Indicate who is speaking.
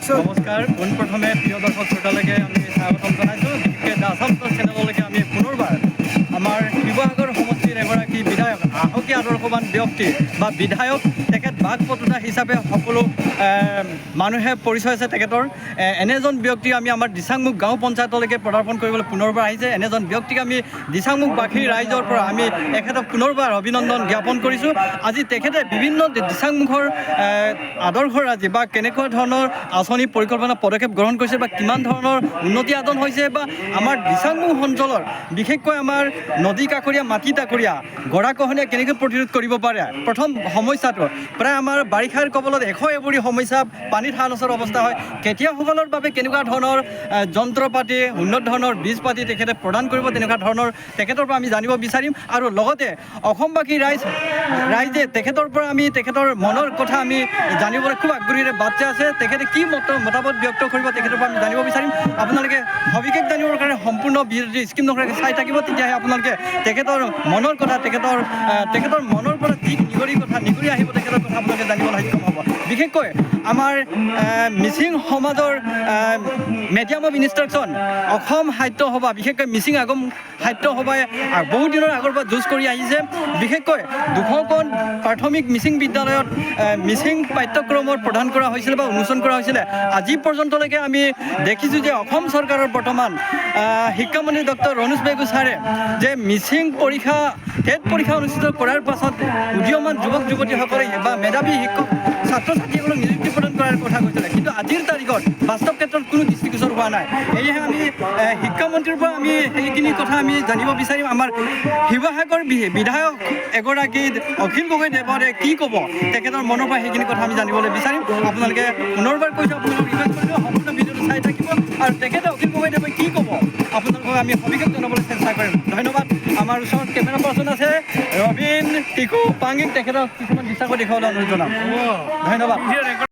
Speaker 1: কওকচোন।
Speaker 2: নমস্কাৰ, পোনপ্ৰথমে প্ৰিয় দৰ্শক শ্ৰোতালৈকে আমি স্বাগতম জনাইছোঁ। বিশেষকৈ দ্য আসাম প্লাছ চেনেললৈকে আমি পুনৰবাৰ আমাৰ শিৱসাগৰ সমষ্টিৰ এগৰাকী বিধায়ক, সাহসী আদৰ্শৱান ব্যক্তি বা বিধায়ক, তেখেত বাক পটুতা হিচাপে সকলো মানুহে পৰিচয় আছে তেখেতৰ। এনেজন ব্যক্তি আমি আমাৰ দিচাংমুখ গাঁও পঞ্চায়তলৈকে পদাৰ্পণ কৰিবলৈ পুনৰবাৰ আহিছে। এনেজন ব্যক্তিক আমি দিচাংমুখবাসী ৰাইজৰ পৰা আমি তেখেতক পুনৰবাৰ অভিনন্দন জ্ঞাপন কৰিছোঁ। আজি তেখেতে বিভিন্ন দিচাংমুখৰ আদৰ্শৰাজি বা কেনেকুৱা ধৰণৰ আঁচনি পৰিকল্পনা পদক্ষেপ গ্ৰহণ কৰিছে বা কিমান ধৰণৰ উন্নতি সাধন হৈছে বা আমাৰ দিচাংমুখ অঞ্চলৰ বিশেষকৈ আমাৰ নদী কাষৰীয়া, মাটি কাষৰীয়া গৰাখহনীয়া কেনেকৈ প্ৰতিৰোধ কৰিব পাৰে। প্ৰথম সমস্যাটো প্ৰায় আমাৰ বাৰিষাৰ কবলত এশএবৰি সমস্যা, পানীত হাহাকাৰ অৱস্থা হয়। খেতিয়কসকলৰ বাবে কেনেকুৱা ধৰণৰ যন্ত্ৰ পাতি, উন্নত ধৰণৰ বীজ পাতি তেখেতে প্ৰদান কৰিব, তেনেকুৱা ধৰণৰ তেখেতৰ পৰা আমি জানিব বিচাৰিম। আৰু লগতে অসমবাসী ৰাইজে তেখেতৰ পৰা আমি তেখেতৰ মনৰ কথা আমি জানিবলৈ খুব আগ্ৰহীৰে বাট চাই আছে। তেখেতে কি মতামত ব্যক্ত কৰিব তেখেতৰ পৰা আমি জানিব বিচাৰিম। আপোনালোকে সবিশেষ জানিবৰ কাৰণে সম্পূৰ্ণ ভিডিঅ'টো স্কিপ নকৰাকৈ চাই থাকিব, তেতিয়াহে আপোনালোকে তেখেতৰ মনৰ কথা, তেখেতৰ মনৰ পৰা যি নিগৰি আহিব তেখেতৰ কথা আপোনালোকে জানিবলৈ সক্ষম হ'ব। বিশেষকৈ আমাৰ মিচিং সমাজৰ মেডিয়াম অফ ইনষ্ট্ৰাকশ্যন অসম সাহিত্য সভা, বিশেষকৈ মিচিং আগম সাহিত্য সভাই বহুত দিনৰ আগৰ পৰা যুঁজ কৰি আহিছে। বিশেষকৈ 200খন প্ৰাথমিক মিচিং বিদ্যালয়ত মিচিং পাঠ্যক্ৰমৰ প্ৰদান কৰা হৈছিলে বা উন্মোচন কৰা হৈছিলে। আজি পৰ্যন্তলৈকে আমি দেখিছোঁ যে অসম চৰকাৰৰ বৰ্তমান শিক্ষামন্ত্ৰী ডক্টৰ ৰণোজ পেগু ছাৰে যে মিচিং পৰীক্ষা, টেট পৰীক্ষা অনুষ্ঠিত কৰাৰ পাছত উদীয়মান যুৱক যুৱতীসকলে বা মেধাৱী শিক্ষক ছাত্ৰ ছাত্ৰীসকলক নিযুক্তি প্ৰদান কৰাৰ কথা কৈছিলে, কিন্তু আজিৰ তাৰিখত বাস্তৱ ক্ষেত্ৰত কোনো দৃষ্টিগোচৰ হোৱা নাই। সেয়েহে আমি শিক্ষামন্ত্ৰীৰ পৰা আমি সেইখিনি কথা আমি জানিব বিচাৰিম। আমাৰ শিৱসাগৰ বিধায়ক এগৰাকী অখিল গগৈদেৱৰে কি ক'ব তেখেতৰ মনৰ পৰা সেইখিনি কথা আমি জানিবলৈ বিচাৰিম। আপোনালোকে পুনৰবাৰ কৈছোঁ, আপোনালোকক ৰিকুৱেষ্ট কৰিছোঁ সম্পূৰ্ণ ভিডিঅ'টো চাই থাকিব আৰু তেখেতে অখিল গগৈদেৱে কি ক'ব আপোনালোকক আমি সবিশেষ জনাবলৈ চেষ্টা কৰিম। ধন্যবাদ। আমাৰ ওচৰত কেমেৰা পাৰ্চন আছে ৰবীন টিকু পাঙিক, তেখেতক কিছুমান দৃশ্যাংশ দেখুৱাবলৈ অনুৰোধ জনাম। ধন্যবাদ।